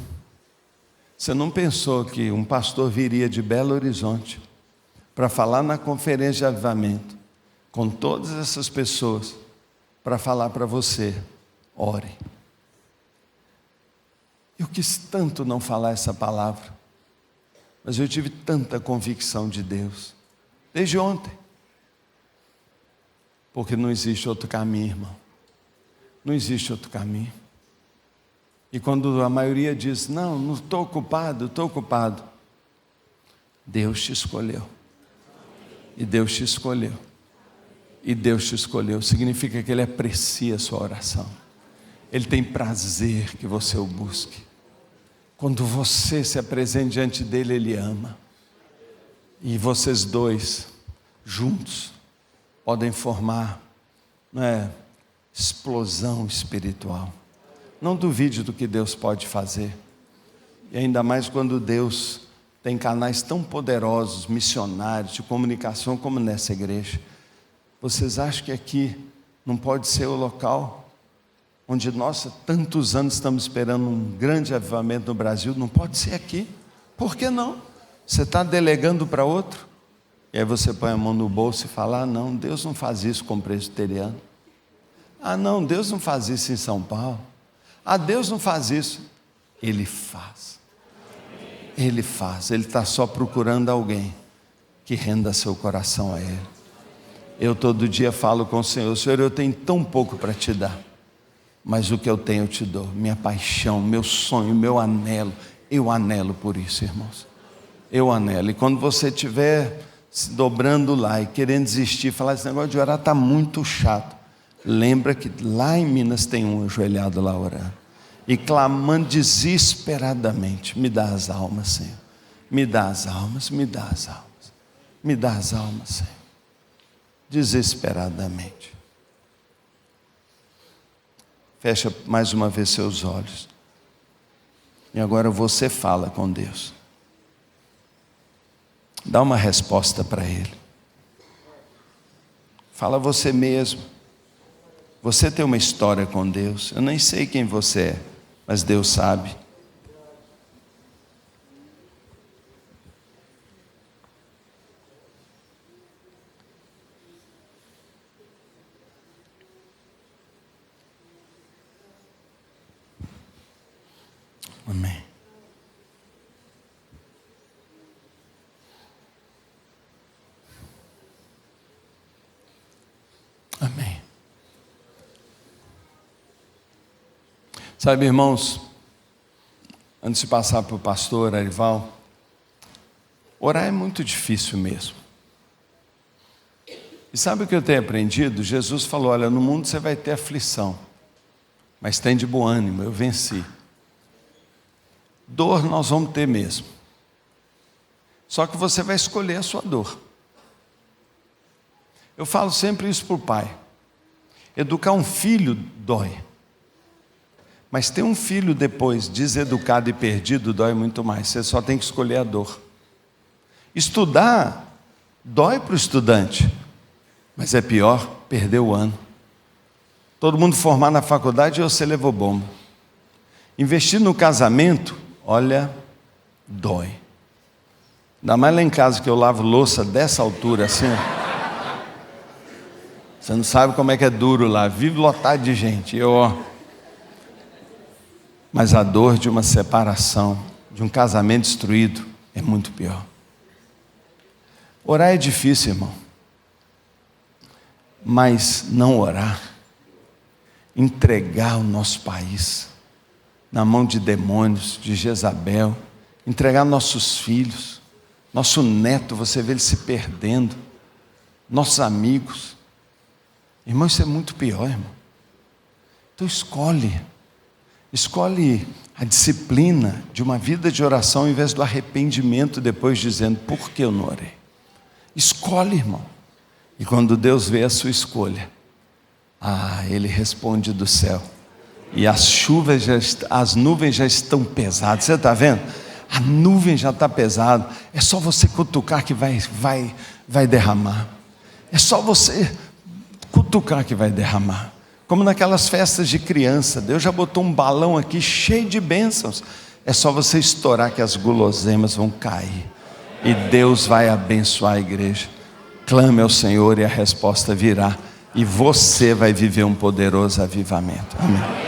Você não pensou que um pastor viria de Belo Horizonte para falar na conferência de avivamento com todas essas pessoas, para falar para você: ore. Eu quis tanto não falar essa palavra, mas eu tive tanta convicção de Deus, desde ontem. Porque não existe outro caminho, irmão. Não existe outro caminho. E quando a maioria diz: não estou ocupado, estou ocupado. Deus te escolheu. E Deus te escolheu. E Deus te escolheu. Significa que Ele aprecia a sua oração. Ele tem prazer que você o busque. Quando você se apresenta diante dEle, Ele ama. E vocês dois, juntos, podem formar, explosão espiritual. Não duvide do que Deus pode fazer. E ainda mais quando Deus tem canais tão poderosos, missionários, de comunicação como nessa igreja. Vocês acham que aqui não pode ser o local onde nós há tantos anos estamos esperando um grande avivamento no Brasil? Não pode ser aqui. Por que não? Você está delegando para outro? E aí você põe a mão no bolso e fala: ah não, Deus não faz isso com presbiteriano. Ah não, Deus não faz isso em São Paulo. Ah, Deus não faz isso. Ele faz. Ele faz. Ele está só procurando alguém que renda seu coração a Ele. Eu todo dia falo com o Senhor: Senhor, eu tenho tão pouco para te dar, mas o que eu tenho eu te dou. Minha paixão, meu sonho, meu anelo. Eu anelo por isso, irmãos. Eu anelo. E quando você estiver se dobrando lá e querendo desistir, falar: esse negócio de orar está muito chato. Lembra que lá em Minas tem um ajoelhado lá orando e clamando desesperadamente: me dá as almas, Senhor. Me dá as almas, me dá as almas. Me dá as almas, Senhor. Desesperadamente. Fecha mais uma vez seus olhos. E agora você fala com Deus. Dá uma resposta para Ele. Fala você mesmo. Você tem uma história com Deus. Eu nem sei quem você é, mas Deus sabe. Sabe, irmãos, antes de passar para o pastor Arival, orar é muito difícil mesmo. E sabe o que eu tenho aprendido? Jesus falou, olha, no mundo você vai ter aflição, mas tem de bom ânimo, eu venci. Dor nós vamos ter mesmo. Só que você vai escolher a sua dor. Eu falo sempre isso para o pai. Educar um filho dói. Mas ter um filho depois deseducado e perdido dói muito mais. Você só tem que escolher a dor. Estudar dói para o estudante. Mas é pior perder o ano. Todo mundo formar na faculdade e você levou bomba. Investir no casamento, olha, dói. Ainda mais lá em casa que eu lavo louça dessa altura assim. Você não sabe como é que é duro lá. Vive lotado de gente. Mas a dor de uma separação, de um casamento destruído, é muito pior. Orar é difícil, irmão. Mas não orar, entregar o nosso país na mão de demônios, de Jezabel, entregar nossos filhos, nosso neto, você vê ele se perdendo, nossos amigos. Irmão, isso é muito pior, irmão. Então escolhe a disciplina de uma vida de oração ao invés do arrependimento depois dizendo, por que eu não orei? Escolhe, irmão. E quando Deus vê a sua escolha, Ele responde do céu. E as nuvens já estão pesadas. Você está vendo? A nuvem já está pesada. É só você cutucar que vai derramar. É só você cutucar que vai derramar. Como naquelas festas de criança. Deus já botou um balão aqui cheio de bênçãos. É só você estourar que as guloseimas vão cair. E Deus vai abençoar a igreja. Clame ao Senhor e a resposta virá. E você vai viver um poderoso avivamento. Amém.